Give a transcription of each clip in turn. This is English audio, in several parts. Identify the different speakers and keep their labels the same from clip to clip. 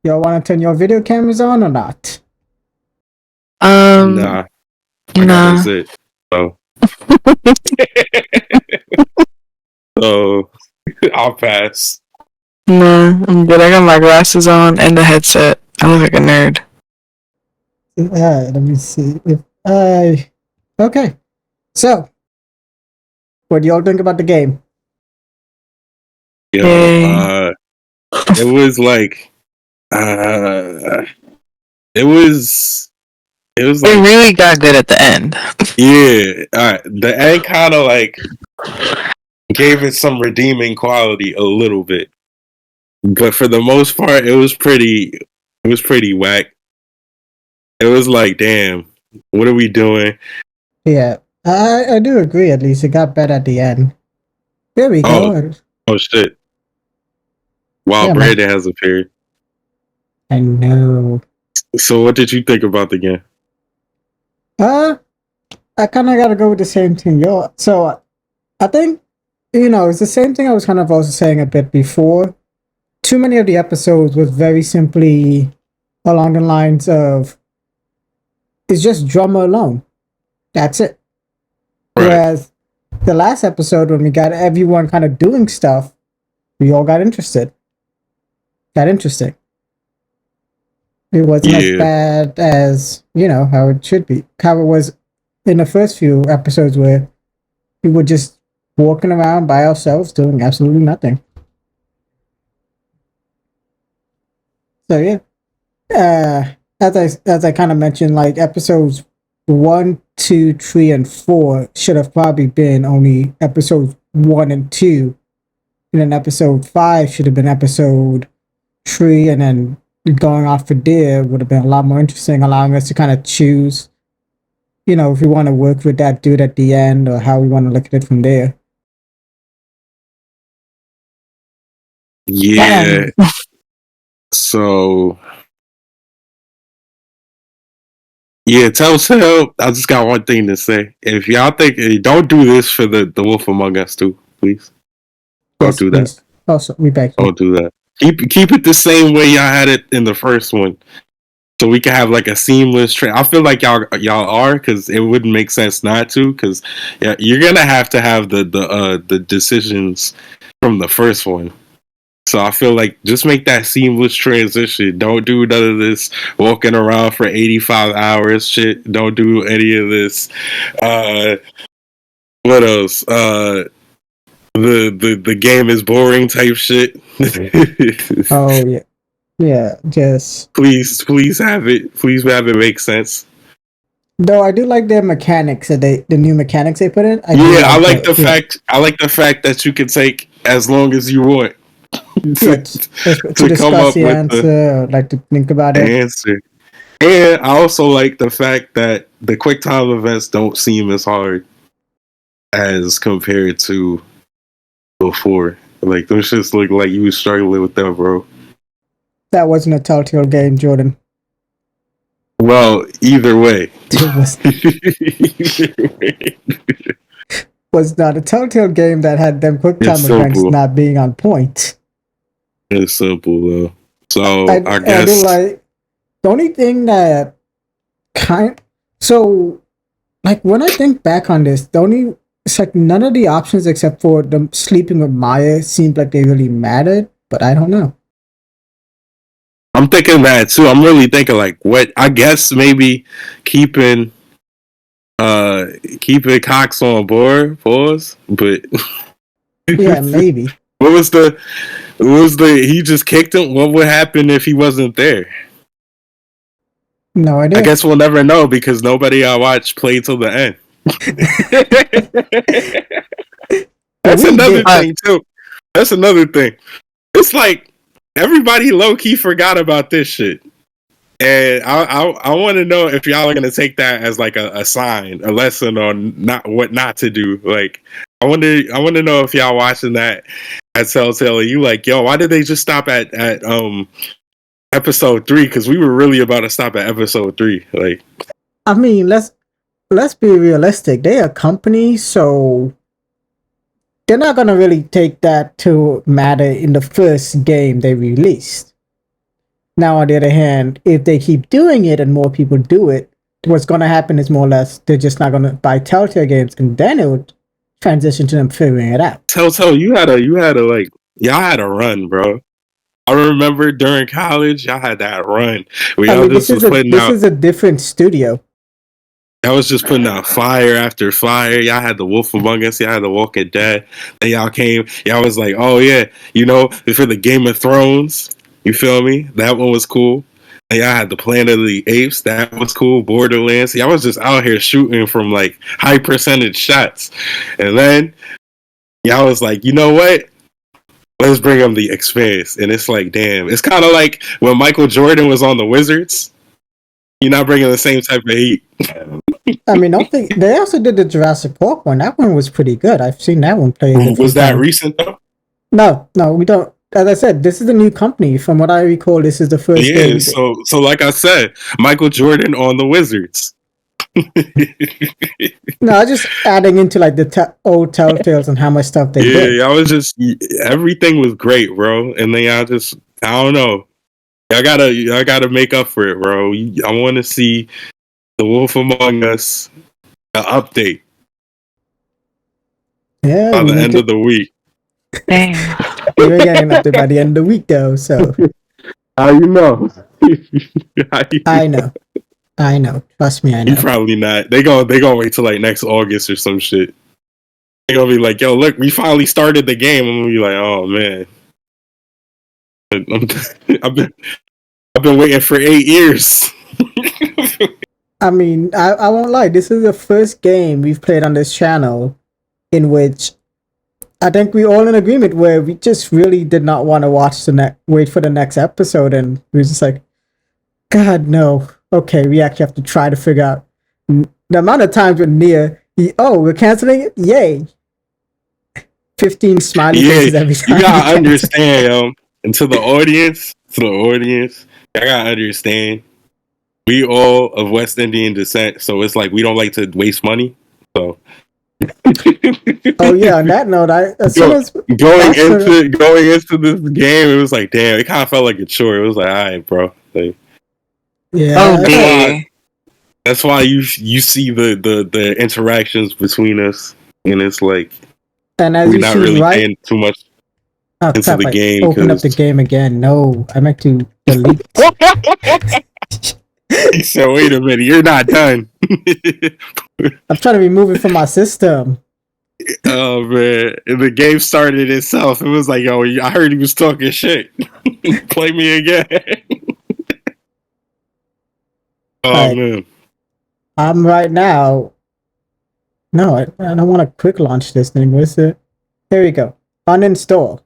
Speaker 1: Y'all want to turn your video cameras on or not?
Speaker 2: Nah, I gotta sit. So, so I'll pass.
Speaker 3: Nah, I'm good. I got my glasses on and the headset. I look like a nerd.
Speaker 1: Let me see if I. Okay, so what do y'all think about the game?
Speaker 3: Yay.
Speaker 2: It was like, it was
Speaker 3: It
Speaker 2: like,
Speaker 3: really got good at the end.
Speaker 2: yeah. The end kind of like gave it some redeeming quality a little bit, but for the most part, it was pretty whack. It was like, damn, what are we doing?
Speaker 1: Yeah, I do agree. At least it got better at the end. There we go.
Speaker 2: Oh shit! Wow,
Speaker 1: Yeah,
Speaker 2: Brandon has appeared.
Speaker 1: I know.
Speaker 2: So, what did you think about the game?
Speaker 1: I kind of got to go with the same thing. So I think it's the same thing I was kind of also saying a bit before. Too many of the episodes was very simply along the lines of it's just drama alone. That's it.
Speaker 2: Right.
Speaker 1: Whereas the last episode, when we got everyone kind of doing stuff, we all got interested. Got interesting. It wasn't as bad as, how it should be. How it was in the first few episodes where we were just walking around by ourselves doing absolutely nothing. So yeah. As I kind of mentioned, like episodes 1, 2, 3, and 4 should have probably been only episodes 1 and 2. And then episode 5 should have been episode 3, and then going off for there would have been a lot more interesting, allowing us to kind of choose, if we want to work with that dude at the end or how we want to look at it from there.
Speaker 2: Yeah. So, yeah, Telltale, I just got one thing to say. If y'all think, don't do this for the Wolf Among Us 2, please. Don't do that.
Speaker 1: Also, we back here.
Speaker 2: Don't do that. Keep it the same way y'all had it in the first one, so we can have like a seamless I feel like y'all are, because it wouldn't make sense not to, because you're gonna have to have the decisions from the first one. So I feel like just make that seamless transition. Don't do none of this walking around for 85 hours shit. Don't do any of this. What else? The game is boring type shit.
Speaker 1: Oh yeah. Yeah, just
Speaker 2: please have it make sense.
Speaker 1: Though I do like their mechanics, the new mechanics they put in.
Speaker 2: I like the fact that you can take as long as you want
Speaker 1: to discuss the answer, or like to think about it.
Speaker 2: Answer. And I also like the fact that the quick time events don't seem as hard as compared to before. Like those shits look like you was struggling with them, bro.
Speaker 1: That wasn't a Telltale game, Jordan.
Speaker 2: Well, either way.
Speaker 1: Was not a Telltale game that had them quick time events not being on point.
Speaker 2: It's simple though. So I guess
Speaker 1: I do like the only thing that when I think back on this, it's like none of the options except for them sleeping with Maya seemed like they really mattered, but I don't know.
Speaker 2: I'm thinking that too. I'm really thinking like what I guess maybe keeping Cox on board, pause, but
Speaker 1: yeah, maybe.
Speaker 2: What was the he just kicked him? What would happen if he wasn't there?
Speaker 1: No idea.
Speaker 2: I guess we'll never know because nobody I watched played till the end. That's another thing too. That's another thing. It's like everybody low key forgot about this shit, and I want to know if y'all are gonna take that as like a sign, a lesson on what not to do. Like I want to know if y'all watching that at Telltale. You like, yo, why did they just stop at episode 3? Because we were really about to stop at episode 3. Like,
Speaker 1: I mean, let's be realistic. They're a company, so they're not gonna really take that to matter in the first game they released. Now, on the other hand, if they keep doing it and more people do it, what's going to happen is more or less they're just not going to buy Telltale games, and then it would transition to them figuring it out.
Speaker 2: Telltale, you had a like, y'all had a run, bro. I remember during college, y'all had that run where y'all just was putting
Speaker 1: this
Speaker 2: out.
Speaker 1: is a different studio.
Speaker 2: I was just putting out fire after fire. Y'all had the Wolf Among Us. Y'all had the Walking Dead. Then y'all came. Y'all was like, oh yeah, for the Game of Thrones. You feel me? That one was cool. And y'all had the Planet of the Apes. That was cool. Borderlands. Y'all was just out here shooting from like high percentage shots. And then y'all was like, you know what? Let's bring them the Expanse. And it's like, damn. It's kind of like when Michael Jordan was on the Wizards. You're not bringing the same type of heat.
Speaker 1: I mean, don't think they also did the Jurassic Park one. That one was pretty good. I've seen that one played.
Speaker 2: Was that recent though?
Speaker 1: No, we don't. As I said, this is a new company. From what I recall, this is the first game.
Speaker 2: So like I said, Michael Jordan on the Wizards.
Speaker 1: No, I just adding into like the old Telltales and how much stuff they did.
Speaker 2: Yeah, I was just everything was great, bro. And then I don't know. I gotta make up for it, bro. I want to see the Wolf Among Us update.
Speaker 1: Yeah,
Speaker 2: by the end of the week.
Speaker 3: Damn.
Speaker 1: We're getting up there by the end of the week, though. So
Speaker 2: how you know?
Speaker 1: I know. Trust me, I know.
Speaker 2: You probably not. They gonna wait till like next August or some shit. They gonna be like, "Yo, look, we finally started the game." I'm gonna be like, "Oh man, I've been waiting for 8 years."
Speaker 1: I mean, I won't lie. This is the first game we've played on this channel in which I think we're all in agreement where we just really did not want to wait for the next episode, and we were just like, God, no. Okay, we actually have to try to figure out the amount of times with Nia. We're canceling it. Yay! 15 smiley faces every time.
Speaker 2: You gotta understand, yo. And to the audience, I gotta understand. We all of West Indian descent, so it's like we don't like to waste money. So.
Speaker 1: Oh yeah. On that note,
Speaker 2: going into this game, it was like, damn. It kind of felt like a chore. It was like, all right, bro. Like,
Speaker 1: yeah.
Speaker 3: Okay.
Speaker 2: That's why you see the interactions between us, and it's like,
Speaker 1: and as
Speaker 2: we're
Speaker 1: you
Speaker 2: not
Speaker 1: see,
Speaker 2: really
Speaker 1: right?
Speaker 2: paying too much into the game.
Speaker 1: Open up the game again. No, I meant to delete.
Speaker 2: He said, "Wait a minute, you're not done."
Speaker 1: I'm trying to remove it from my system.
Speaker 2: Oh man, and the game started itself. It was like, "Yo, I heard he was talking shit. Play me again." Man,
Speaker 1: I'm right now. No, I don't want to quick launch this thing. Where's it? Here we go. Uninstall.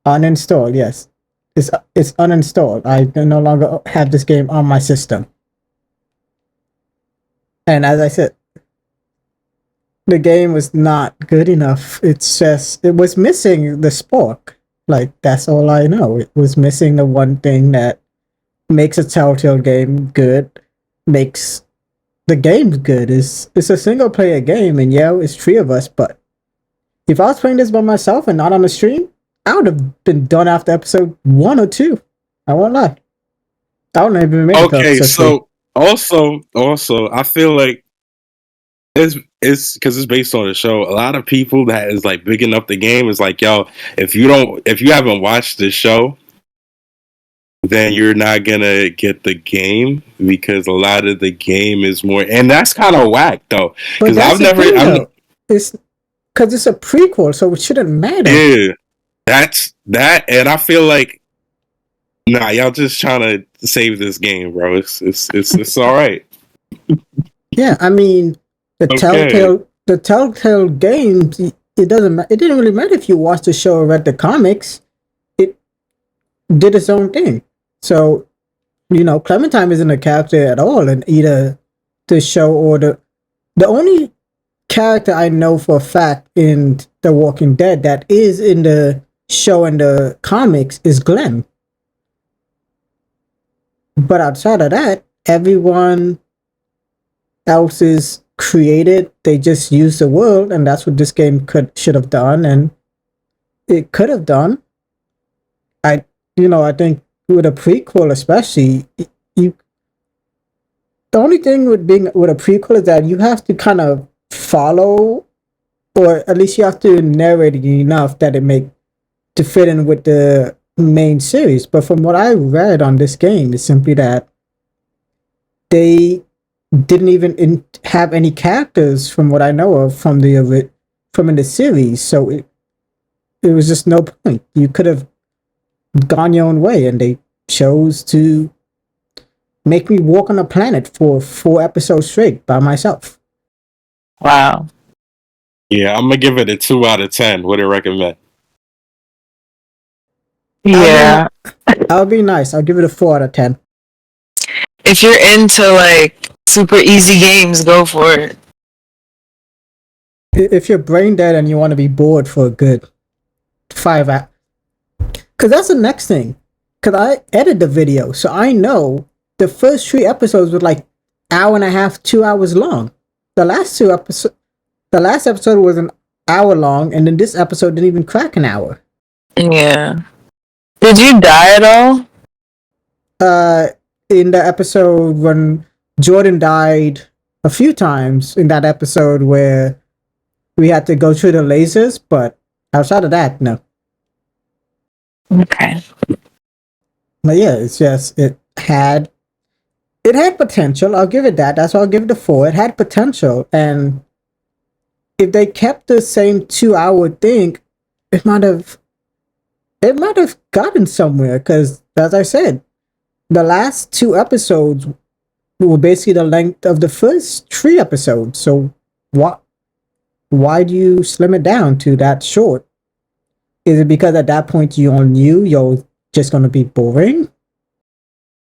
Speaker 1: Yes, it's uninstalled. I no longer have this game on my system. And as I said, the game was not good enough. It's just it was missing the spark. Like that's all I know. It was missing the one thing that makes a Telltale game good, makes the game good. It's a single player game, and yeah, it's 3 of us. But if I was playing this by myself and not on the stream, I would have been done after episode 1 or 2. I won't lie. I wouldn't even make it.
Speaker 2: Okay, so also, I feel like it's because it's based on the show. A lot of people that is like bigging up the game is like, yo, if you haven't watched the show, then you're not gonna get the game because a lot of the game is more, and that's kind of whack though. Because
Speaker 1: it's because it's a prequel, so it shouldn't matter.
Speaker 2: Yeah, that's that, and I feel like y'all just trying to save this game, bro. It's all right.
Speaker 1: Yeah, I mean the Telltale games. It didn't really matter if you watched the show or read the comics. It did its own thing. So, Clementine isn't a character at all in either the show or the only character I know for a fact in The Walking Dead that is in the show and the comics is Glenn. But outside of that, everyone else is created. They just use the world, and that's what this game should have done, and it could have done. I think with a prequel, especially, you the only thing with being with a prequel is that you have to kind of follow, or at least you have to narrate it enough that it make to fit in with the main series. But from what I read on this game, is simply that they didn't even have any characters, from what I know of, from from in the series. So it was just no point. You could have gone your own way, and they chose to make me walk on a planet for 4 episodes straight by myself.
Speaker 3: Wow.
Speaker 2: Yeah, I'm gonna give it a 2 out of 10. What do you recommend?
Speaker 3: Yeah.
Speaker 1: I'll be nice. I'll give it a 4 out of 10.
Speaker 3: If you're into like super easy games, go for it.
Speaker 1: If you're brain dead and you want to be bored for a good 5 hours, because that's the next thing. Because I edit the video, so I know the first 3 episodes were like hour and a half, 2 hours long. The last episode was an hour long, and then this episode didn't even crack an hour.
Speaker 3: Yeah. Did you die at all?
Speaker 1: In the episode when Jordan died a few times, in that episode where we had to go through the lasers, but outside of that, no.
Speaker 3: Okay.
Speaker 1: But yeah, it's just it had potential. I'll give it that. That's why I'll give it a 4. It had potential, and if they kept the same 2-hour thing, it might have gotten somewhere. Because as I said, the last 2 episodes were basically the length of the first 3 episodes. So why do you slim it down to that short? Is it because at that point you all knew you're just gonna be boring?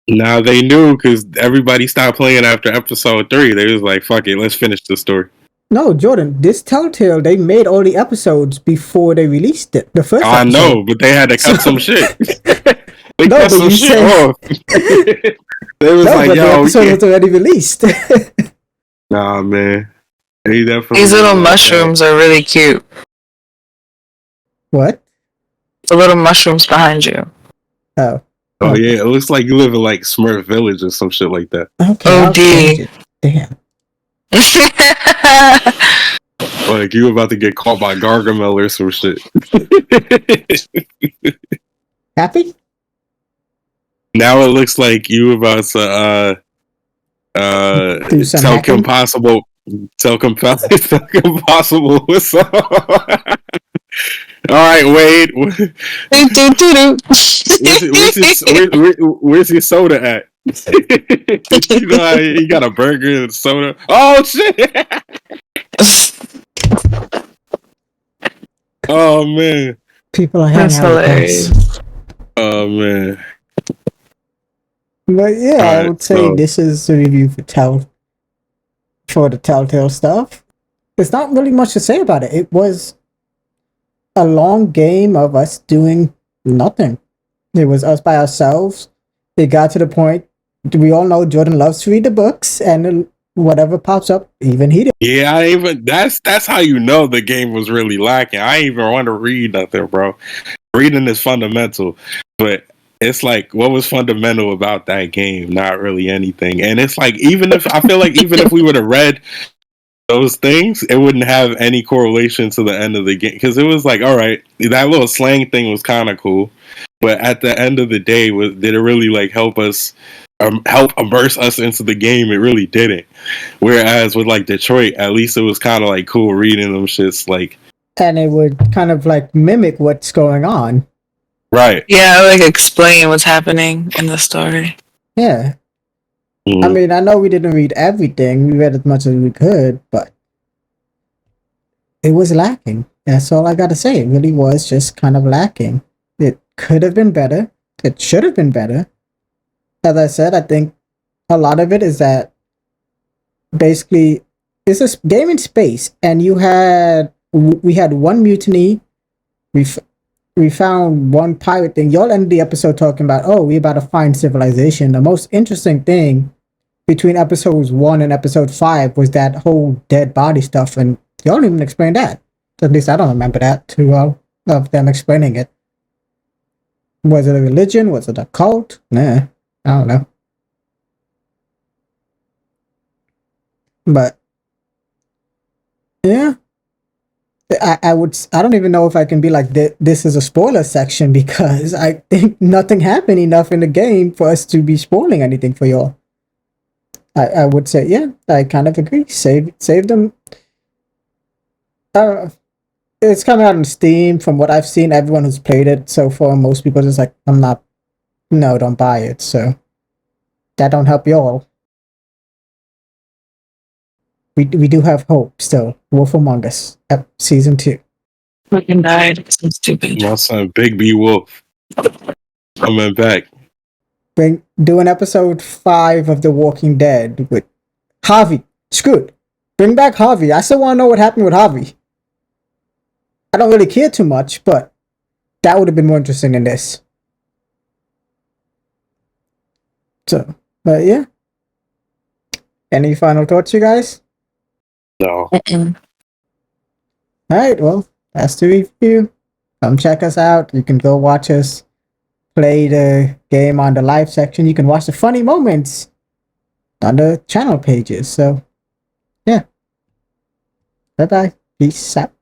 Speaker 2: Now they knew because everybody stopped playing after episode 3. They was like, "Fuck it, let's finish the story."
Speaker 1: No, Jordan. This Telltale, they made all the episodes before they released it. The first.
Speaker 2: I
Speaker 1: episode.
Speaker 2: know, but they had to cut some shit. They
Speaker 1: No,
Speaker 2: cut
Speaker 1: but
Speaker 2: some
Speaker 1: you
Speaker 2: shit
Speaker 1: said-
Speaker 2: off. They was
Speaker 1: No,
Speaker 2: like,
Speaker 1: but the
Speaker 2: "Yo,
Speaker 1: episode was already released.
Speaker 2: nah, man." They definitely
Speaker 3: These little
Speaker 2: like
Speaker 3: mushrooms are really cute.
Speaker 1: What?
Speaker 3: The little mushrooms behind you.
Speaker 1: Oh.
Speaker 2: Oh yeah, it looks like you live in like Smurf Village or some shit like that.
Speaker 1: Okay.
Speaker 3: OD.
Speaker 1: I'll change it. Damn.
Speaker 2: Like you about to get caught by Gargamel or some shit.
Speaker 1: Happy?
Speaker 2: Now it looks like you about to
Speaker 1: Do some
Speaker 2: tell
Speaker 1: hacking?
Speaker 2: Impossible what's up. All right, Wade. Where's your soda at? You know how you got a burger and soda. Oh shit! Oh man.
Speaker 1: People are
Speaker 3: That's
Speaker 1: hanging out with
Speaker 3: hilarious.
Speaker 1: us.
Speaker 2: Oh man.
Speaker 1: But yeah, I
Speaker 2: Alright,
Speaker 1: would say
Speaker 2: so-
Speaker 1: this is a review for the Telltale stuff. There's not really much to say about it. It was a long game of us doing nothing. It was us by ourselves. It got to the point, we all know Jordan loves to read the books, and whatever pops up, even he did.
Speaker 2: Yeah, that's how you know the game was really lacking. I ain't even want to read nothing, bro. Reading is fundamental, but it's like, what was fundamental about that game? Not really anything. And it's like, even if we would have read those things, it wouldn't have any correlation to the end of the game, because it was like, all right, that little slang thing was kind of cool, but at the end of the day, did it really like help immerse us into the game? It really didn't. Whereas with like Detroit, at least it was kind of like cool reading them shits, like,
Speaker 1: And it would kind of like mimic what's going on.
Speaker 2: right.
Speaker 3: Yeah, like explain what's happening in the story.
Speaker 1: Yeah.
Speaker 2: Mm.
Speaker 1: I mean, I know we didn't read everything. We read as much as we could, but it was lacking. That's all I got to say. It really was just kind of lacking. It could have been better. It should have been better. As I said, I think a lot of it is that basically it's a game in space, and we had one mutiny. We found one pirate thing. Y'all ended the episode talking about, oh, we're about to find civilization. The most interesting thing between episodes 1 and episode 5 was that whole dead body stuff, and y'all didn't even explain that. At least I don't remember that too well of them explaining it. Was it a religion? Was it a cult? Nah, I don't know. But yeah, I don't even know if I can be like this is a spoiler section because I think nothing happened enough in the game for us to be spoiling anything for y'all. I would say, yeah, I kind of agree. Save them. It's coming out on Steam. From what I've seen, everyone who's played it so far, most people just like, I'm not. No, don't buy it. So that don't help y'all. We do have hope still. Wolf Among Us, season 2.
Speaker 3: Fucking died. So stupid.
Speaker 2: My son, Big B Wolf, coming back.
Speaker 1: Doing episode 5 of The Walking Dead with Harvey. Screw it. Bring back Harvey. I still want to know what happened with Harvey. I don't really care too much, but that would have been more interesting than this. So, but yeah. Any final thoughts, you guys?
Speaker 2: No.
Speaker 1: Alright, well, that's the review. Come check us out. You can go watch us play the game on the live section. You can watch the funny moments on the channel pages. So, yeah. Bye-bye. Peace out.